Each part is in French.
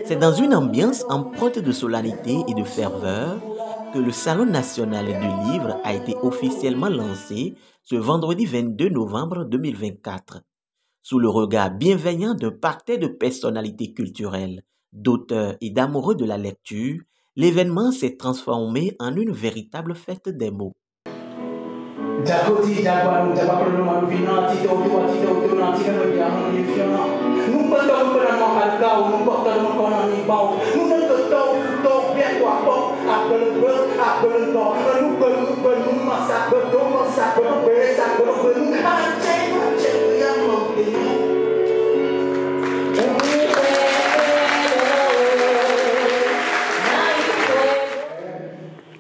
C'est dans une ambiance empreinte de solennité et de ferveur que le Salon national du livre a été officiellement lancé ce vendredi 22 novembre 2024. Sous le regard bienveillant d'un parterre de personnalités culturelles, d'auteurs et d'amoureux de la lecture, l'événement s'est transformé en une véritable fête des mots.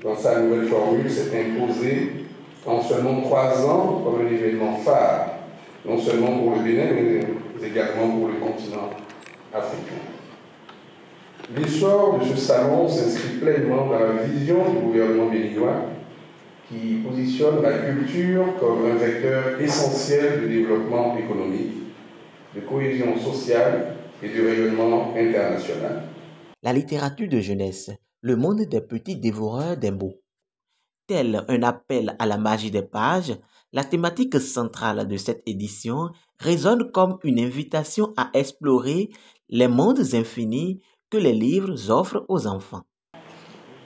Dans sa nouvelle formule, s'est imposé en seulement 3 ans comme un événement phare, non seulement pour le Bénin, mais également pour le continent africain. L'essor de ce salon s'inscrit pleinement dans la vision du gouvernement béninois qui positionne la culture comme un vecteur essentiel de développement économique, de cohésion sociale et de rayonnement international. La littérature de jeunesse, le monde des petits dévoreurs des mots. Tel un appel à la magie des pages, la thématique centrale de cette édition résonne comme une invitation à explorer les mondes infinis que les livres offrent aux enfants.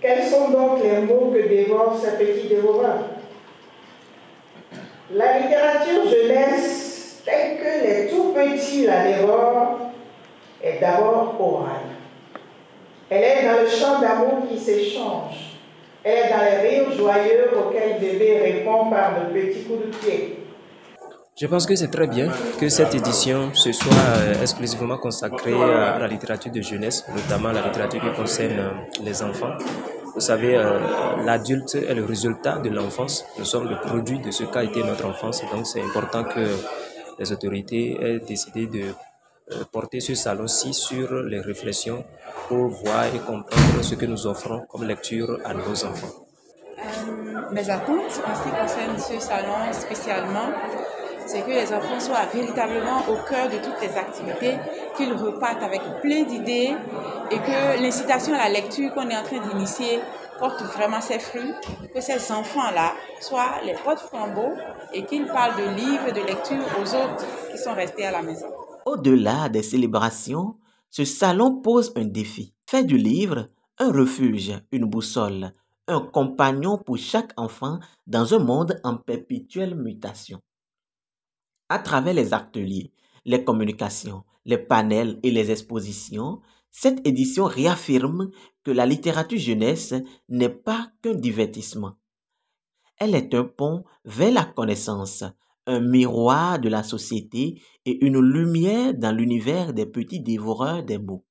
Quels sont donc les mots que dévorent ces petits dévoreurs? La littérature jeunesse, telle que les tout petits la dévorent, est d'abord orale. Elle est dans le chant d'amour qui s'échange. Elle est dans les rires joyeux auxquels bébé répond par de petits coups de pied. Je pense que c'est très bien que cette édition se soit exclusivement consacrée à la littérature de jeunesse, notamment la littérature qui concerne les enfants. Vous savez, l'adulte est le résultat de l'enfance. Nous sommes le produit de ce qu'a été notre enfance. Donc c'est important que les autorités aient décidé de porter ce salon-ci sur les réflexions pour voir et comprendre ce que nous offrons comme lecture à nos enfants. Mes attentes en ce qui concerne ce salon spécialement, c'est que les enfants soient véritablement au cœur de toutes les activités, qu'ils repartent avec plein d'idées et que l'incitation à la lecture qu'on est en train d'initier porte vraiment ses fruits, que ces enfants-là soient les porte-flambeaux et qu'ils parlent de livres et de lecture aux autres qui sont restés à la maison. Au-delà des célébrations, ce salon pose un défi. Faire du livre un refuge, une boussole, un compagnon pour chaque enfant dans un monde en perpétuelle mutation. À travers les ateliers, les communications, les panels et les expositions, cette édition réaffirme que la littérature jeunesse n'est pas qu'un divertissement. Elle est un pont vers la connaissance, un miroir de la société et une lumière dans l'univers des petits dévoreurs des mots.